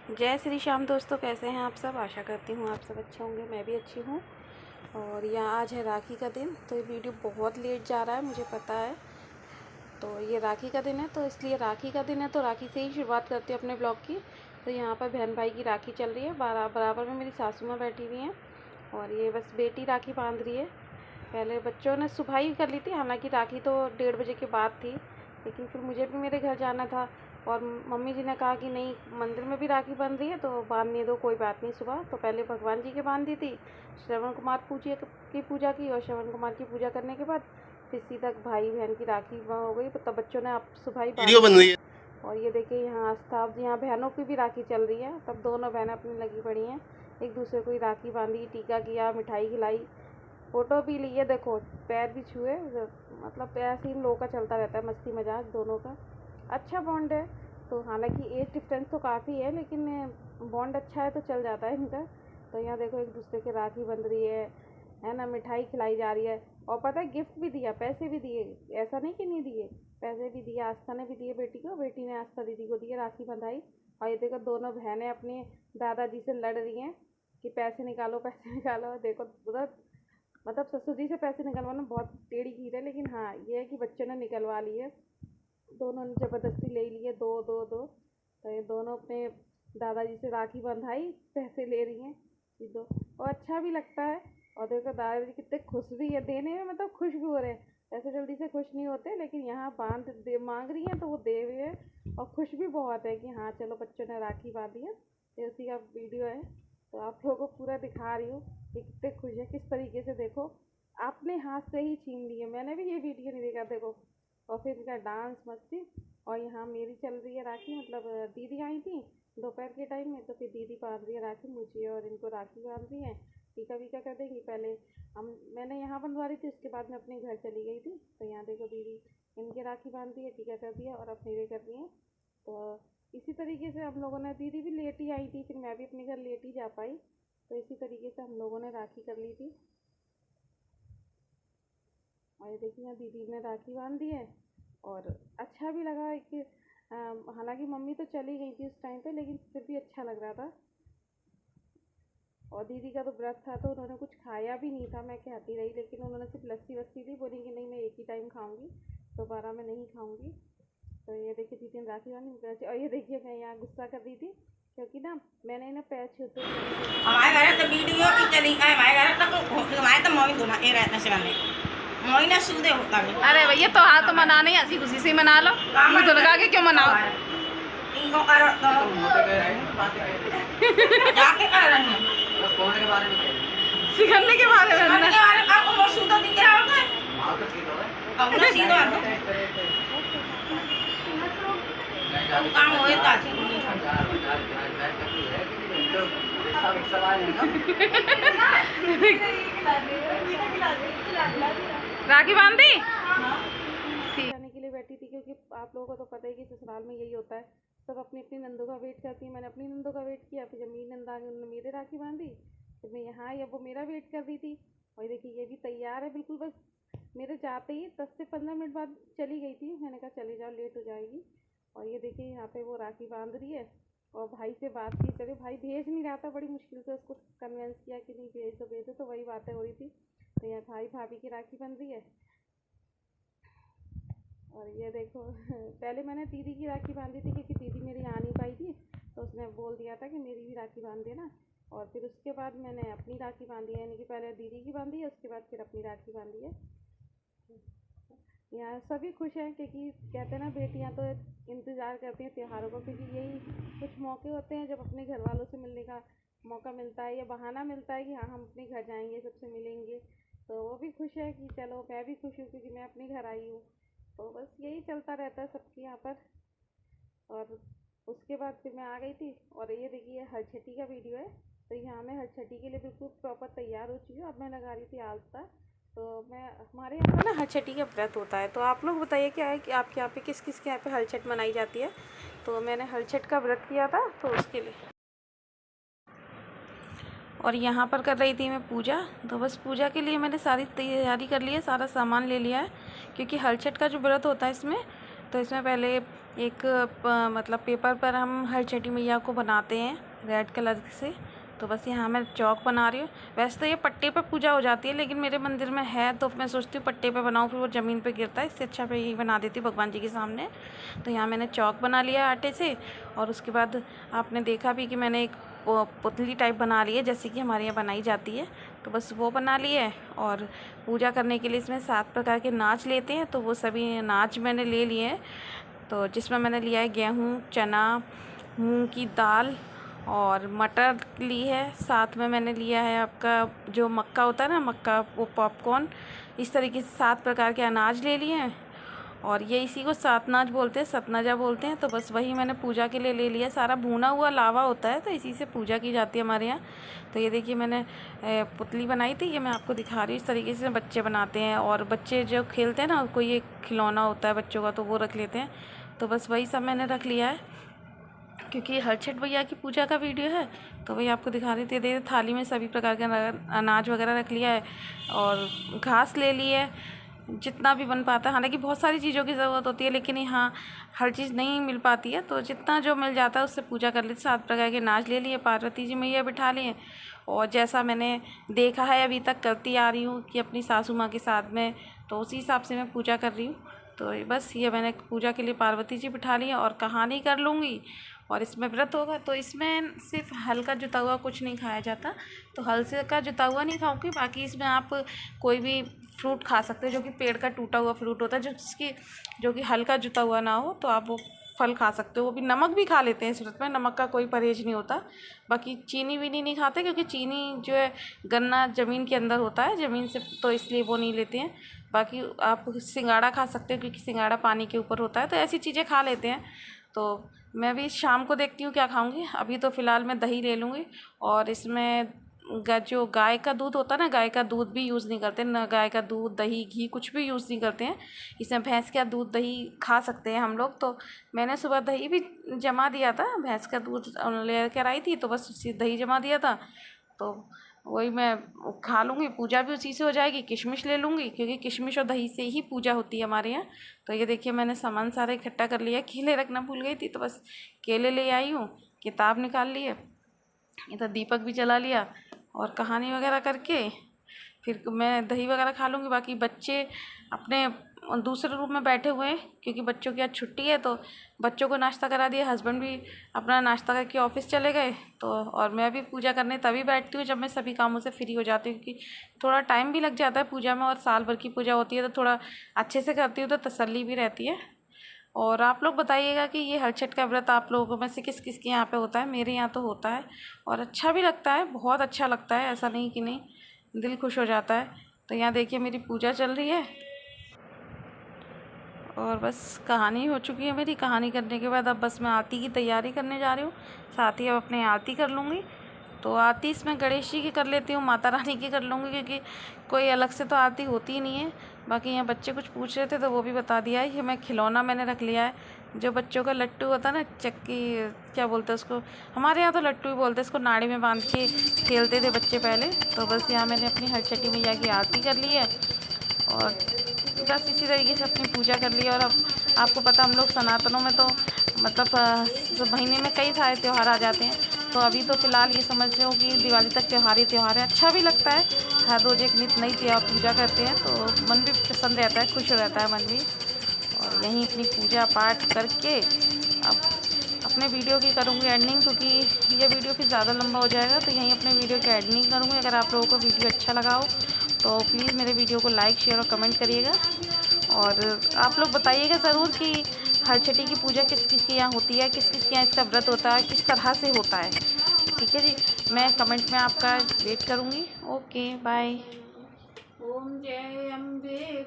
जय श्री श्याम दोस्तों, कैसे हैं आप सब। आशा करती हूँ आप सब अच्छे होंगे, मैं भी अच्छी हूँ। और यहाँ आज है राखी का दिन, तो ये वीडियो बहुत लेट जा रहा है, मुझे पता है। तो ये राखी का दिन है, तो इसलिए राखी का दिन है तो राखी से ही शुरुआत करती हूँ अपने ब्लॉग की। तो यहाँ पर बहन भाई की राखी चल रही है, बराबर में मेरी सासू माँ बैठी हुई हैं और ये बस बेटी राखी बांध रही है। पहले बच्चों ने सुबह ही कर ली थी, हालांकि राखी तो 1:30 बजे के बाद थी, लेकिन फिर मुझे भी मेरे घर जाना था और मम्मी जी ने कहा कि नहीं, मंदिर में भी राखी बन रही है तो बांधने दो, कोई बात नहीं। सुबह तो पहले भगवान जी के बांध दी थी, श्रवण कुमार की पूजा की और श्रवण कुमार की पूजा करने के बाद फिर सीधा भाई बहन की राखी हो गई। तो तब बच्चों ने आप सुबह ही बन रही है। और ये देखिए यहाँ आस्ताब, यहाँ बहनों की भी राखी चल रही है, तब दोनों बहनें अपनी लगी पड़ी हैं, एक दूसरे को ही राखी बांधी, टीका किया, मिठाई खिलाई, फ़ोटो भी ली है। देखो पैर भी छुए, मतलब ऐसे ही इन लोगों का चलता रहता है, मस्ती मजाक दोनों का। अच्छा बॉन्ड है। तो हालांकि एज डिफरेंस तो काफ़ी है, लेकिन बॉन्ड अच्छा है तो चल जाता है इनका। तो यहाँ देखो एक दूसरे की राखी बंध रही है ना, मिठाई खिलाई जा रही है। और पता है गिफ्ट भी दिया, पैसे भी दिए, ऐसा नहीं कि नहीं दिए, पैसे भी दिए। आस्था ने भी दिए बेटी को, बेटी ने आस्था दीदी को दिए, राखी बंधाई। और ये देखो दोनों बहनें अपने दादाजी से लड़ रही हैं कि पैसे निकालो पैसे निकालो। देखो मतलब ससुर जी से पैसे निकलवाना बहुत टेढ़ी खीर है, लेकिन हाँ ये है कि बच्चों ने निकलवा लिए, दोनों ने ज़बरदस्ती ले लिए, दो दो दो। तो ये दोनों अपने दादाजी से राखी बंधाई, पैसे ले रही हैं ये दो, और अच्छा भी लगता है। और देखो दादाजी कितने खुश भी है देने में, मतलब खुश भी हो रहे हैं। ऐसे जल्दी से खुश नहीं होते, लेकिन यहाँ मांग रही हैं तो वो दे रहे हैं, और खुश भी बहुत है कि हाँ चलो बच्चों ने राखी बांधी है। ये उसी का वीडियो है, तो आप लोगों को पूरा दिखा रही हूँ कि कितने खुश है, किस तरीके से। देखो अपने हाथ से ही छीन लिए, मैंने भी ये वीडियो नहीं देखा। देखो और फिर इनका डांस मस्ती। और यहाँ मेरी चल रही है राखी, मतलब दीदी आई थी दोपहर के टाइम में, तो फिर दीदी बांध रही है राखी, मुझे और इनको राखी बांध रही है। टीका वीका कर देंगी। पहले मैंने यहाँ बंधवा रही थी, उसके बाद मैं अपने घर चली गई थी। तो यहाँ देखो दीदी इनके राखी बांध दी है, टीका कर दिया, और अब मेरे कर रही हैं। तो इसी तरीके से हम लोगों ने, दीदी भी लेट ही आई थी, फिर मैं भी अपने घर लेट ही जा पाई। तो इसी तरीके से हम लोगों ने राखी कर ली थी। और ये देखिए यहाँ दीदी ने राखी बांध दी है, और अच्छा भी लगा कि हालांकि मम्मी तो चली गई थी उस टाइम पे, लेकिन फिर भी अच्छा लग रहा था। और दीदी का तो व्रत था, तो उन्होंने कुछ खाया भी नहीं था, मैं कहती रही, लेकिन उन्होंने सिर्फ लस्सी वस्सी दी, बोली कि नहीं मैं एक ही टाइम खाऊंगी, दोबारा मैं नहीं खाऊंगी। तो ये देखिए दीदी ने राखी बांधी। और ये देखिए मैं यहाँ गुस्सा कर रही थी, क्योंकि ना मैंने ना पैर छूते हमारे घर तो वीडियो की चली है, हमारे घर तक हमारे तो मम्मी धुना ये रहता से करने मम्मी ना सूदे होता है। अरे भैया तो हाँ, तो मना नहीं, हंसी खुशी से मना लो, मुँह तो लगा के क्यों मनाओ। इनको करो तो जाके कर रहे हैं सिखने के बारे में सिखने के बारे में आपको वो सूदा दिख रहा होगा, अब ना सीधा है काम होए ताकि राखी बांधी जाने के लिए बैठी थी, क्योंकि आप लोगों को तो पता ही कि ससुराल में यही होता है, सब अपनी अपनी नंदों का वेट करती है। मैंने अपनी नंदों का वेट किया, फिर जब मेरी नंद आ गई उन्होंने मेरे राखी बांधी, फिर मैं यहाँ आई, अब वो मेरा वेट कर रही थी। और देखिए ये भी तैयार है बिल्कुल, बस मेरे जाते ही 10 से 15 मिनट बाद चली गई थी, मैंने कहा चली जाओ लेट हो जाएगी। और ये देखिए यहाँ पे वो राखी बांध रही है, और भाई से बातचीत करें, भाई भेज नहीं रहा था, बड़ी मुश्किल से उसको कन्विंस किया कि नहीं भेज दो, तो वही बातें हो रही थी। तो यहाँ भाई भाभी की राखी बन रही है। और ये देखो पहले मैंने दीदी की राखी बांधी थी, क्योंकि दीदी मेरी आ नहीं पाई थी, तो उसने बोल दिया था कि मेरी भी राखी बांध देना। और फिर उसके बाद मैंने अपनी राखी बांधी है, यानी कि पहले दीदी की बांधी है, उसके बाद फिर अपनी राखी बांधी है। यहाँ सभी खुश हैं, क्योंकि कहते हैं ना बेटियाँ तो इंतज़ार करती हैं त्योहारों को, क्योंकि यही कुछ मौके होते हैं जब अपने घर वालों से मिलने का मौका मिलता है, या बहाना मिलता है कि हाँ हम अपने घर जाएंगे, सबसे मिलेंगे। तो वो भी खुश है कि चलो मैं भी खुश हूँ क्योंकि मैं अपने घर आई हूँ। तो बस यही चलता रहता है सबके यहाँ पर। और उसके बाद फिर मैं आ गई थी, और ये देखिए हरछठी का वीडियो है। तो यहाँ मैं हरछठी के लिए बिल्कुल प्रॉपर तैयार हो चुकी हूँ, अब मैं लगा रही थी आलता। तो मैं, हमारे यहाँ पर ना हरछठी का व्रत होता है, तो आप लोग बताइए क्या है कि आपके यहाँ पे किस किस के यहाँ पे हरछठ मनाई जाती है। तो मैंने हरछठ का व्रत किया था, तो उसके लिए। और यहाँ पर कर रही थी मैं पूजा, तो बस पूजा के लिए मैंने सारी तैयारी कर ली है, सारा सामान ले लिया है, क्योंकि हलछठ का जो व्रत होता है इसमें, तो तो इसमें पहले एक मतलब पेपर पर हम हर छठी मैया को बनाते हैं रेड कलर से। तो बस यहाँ मैं चौक बना रही हूँ। वैसे तो ये पट्टे पे पूजा हो जाती है, लेकिन मेरे मंदिर में है तो मैं सोचती हूँ पट्टे पे बनाऊँ, फिर वो ज़मीन पे गिरता है, इससे अच्छा पे यही बना देती हूँ भगवान जी के सामने। तो यहाँ मैंने चौक बना लिया आटे से, और उसके बाद आपने देखा भी कि मैंने एक पुतली टाइप बना ली है, जैसे कि हमारे यहाँ बनाई जाती है। तो बस वो बना ली है, और पूजा करने के लिए इसमें 7 प्रकार के नाच लेते हैं, तो वो सभी नाच मैंने ले लिए हैं। तो जिसमें मैंने लिया है गेहूँ, चना, मूंग की दाल और मटर ली है। साथ में मैंने लिया है आपका जो मक्का होता है ना, मक्का, वो पॉपकॉर्न। इस तरीके से 7 प्रकार के अनाज ले लिए हैं, और ये इसी को सातनाज बोलते हैं, सतनजा बोलते हैं। तो बस वही मैंने पूजा के लिए ले लिया। सारा भुना हुआ लावा होता है, तो इसी से पूजा की जाती है हमारे यहाँ। तो ये देखिए मैंने पुतली बनाई थी, ये मैं आपको दिखा रही हूँ। इस तरीके से बच्चे बनाते हैं, और बच्चे जो खेलते हैं ना, कोई एक खिलौना होता है बच्चों का, तो वो रख लेते हैं। तो बस वही सब मैंने रख लिया है, क्योंकि हर छठ मैया की पूजा का वीडियो है, तो वही आपको दिखा रही थी। देखिए थाली में सभी प्रकार का अनाज वगैरह रख लिया है, और घास ले ली है जितना भी बन पाता है। हालांकि बहुत सारी चीज़ों की ज़रूरत होती है, लेकिन यहाँ हर चीज़ नहीं मिल पाती है, तो जितना जो मिल जाता है उससे पूजा कर लेते। 7 प्रकार के नाच ले लिए, पार्वती जी मैया बिठा लिए, और जैसा मैंने देखा है अभी तक करती आ रही हूँ कि अपनी सासू माँ के साथ में, तो उसी हिसाब से मैं पूजा कर रही हूँ। तो बस ये मैंने पूजा के लिए पार्वती जी बिठा ली है, और कहानी कर लूँगी। और इसमें व्रत होगा, तो इसमें सिर्फ हल का जुता हुआ कुछ नहीं खाया जाता, तो हल से का जुता हुआ नहीं खाऊंगी। बाकी इसमें आप कोई भी फ्रूट खा सकते हो, जो कि पेड़ का टूटा हुआ फ्रूट होता है, जो कि हल का जुता हुआ ना हो, तो आप वो फल खा सकते हो। वो भी नमक भी खा लेते हैं इस व्रत में, नमक का कोई परहेज नहीं होता। बाकी चीनी वीनी नहीं खाते, क्योंकि चीनी जो है गन्ना ज़मीन के अंदर होता है, ज़मीन से, तो इसलिए वो नहीं लेते हैं। बाकी आप सिंगाड़ा खा सकते हो, क्योंकि सिंगाड़ा पानी के ऊपर होता है, तो ऐसी चीज़ें खा लेते हैं। तो मैं भी शाम को देखती हूँ क्या खाऊंगी। अभी तो फ़िलहाल मैं दही ले लूँगी, और इसमें जो गाय का दूध होता है ना, गाय का दूध भी यूज़ नहीं करते ना, गाय का दूध, दही, घी कुछ भी यूज़ नहीं करते हैं। इसमें भैंस का दूध, दही खा सकते हैं हम लोग। तो मैंने सुबह दही भी जमा दिया था, भैंस का दूध ले कर आई थी, तो बस उसी दही जमा दिया था, तो वही मैं खा लूँगी। पूजा भी उसी से हो जाएगी। किशमिश ले लूँगी, क्योंकि किशमिश और दही से ही पूजा होती है हमारे यहाँ। तो ये देखिए मैंने सामान सारा इकट्ठा कर लिया। केले रखना भूल गई थी, तो बस केले ले आई हूँ, किताब निकाल ली है, इधर दीपक भी जला लिया, और कहानी वगैरह करके फिर मैं दही वगैरह खा लूँगी। बाकी बच्चे अपने दूसरे रूम में बैठे हुए हैं, क्योंकि बच्चों की आज छुट्टी है, तो बच्चों को नाश्ता करा दिया। हस्बैंड भी अपना नाश्ता करके ऑफिस चले गए, तो और मैं भी पूजा करने तभी बैठती हूँ जब मैं सभी कामों से फ्री हो जाती हूँ, क्योंकि थोड़ा टाइम भी लग जाता है पूजा में, और साल भर की पूजा होती है, तो थोड़ा अच्छे से करती हूँ, तो तसल्ली भी रहती है। और आप लोग बताइएगा कि ये हर छठ का व्रत आप लोगों में से किस किस के यहाँ पे होता है। मेरे यहाँ तो होता है, और अच्छा भी लगता है, बहुत अच्छा लगता है, ऐसा नहीं कि नहीं, दिल खुश हो जाता है। तो यहाँ देखिए मेरी पूजा चल रही है, और बस कहानी हो चुकी है मेरी। कहानी करने के बाद अब बस मैं आरती की तैयारी करने जा रही हूँ, साथ ही अब अपने आरती कर लूँगी। तो आरती इसमें गणेश जी की कर लेती हूँ, माता रानी की कर लूँगी, क्योंकि कोई अलग से तो आरती होती ही नहीं है। बाकी यहाँ बच्चे कुछ पूछ रहे थे, तो वो भी बता दिया है। ये मैं खिलौना मैंने रख लिया है, जो बच्चों का लट्टू होता है ना, चक्की क्या बोलते हैं उसको, हमारे यहाँ तो लट्टू ही बोलते हैं इसको, नाड़ी में बांध के खेलते थे बच्चे पहले। तो बस यहाँ मैंने अपनी हर छठी मैया की आरती कर ली है, और बस इसी तरीके से अपनी पूजा कर ली। और अब आपको पता, हम लोग सनातनों में तो मतलब महीने में कई सारे त्यौहार आ जाते हैं। तो अभी तो फ़िलहाल ये समझ लो कि दिवाली तक त्यौहार ही त्यौहार है। अच्छा भी लगता है, हर रोज़ एक नित नई पूजा करते हैं, तो मन भी प्रसन्न रहता है, खुश रहता है मन भी। और यहीं अपनी पूजा पाठ करके अब अपने वीडियो की करूँगी एंडिंग, क्योंकि ये वीडियो फिर ज़्यादा लंबा हो जाएगा। तो यहीं अपने वीडियो की एंडिंग करूँगी। अगर आप लोगों को वीडियो अच्छा लगा हो तो प्लीज़ मेरे वीडियो को लाइक, शेयर और कमेंट करिएगा। और आप लोग बताइएगा ज़रूर कि हर छठी की पूजा किस किस के यहाँ होती है, किस किस के यहाँ इसका व्रत होता है, किस तरह से होता है। ठीक है जी, मैं कमेंट में आपका वेट करूँगी। Okay, bye. ओम जय अम्बे।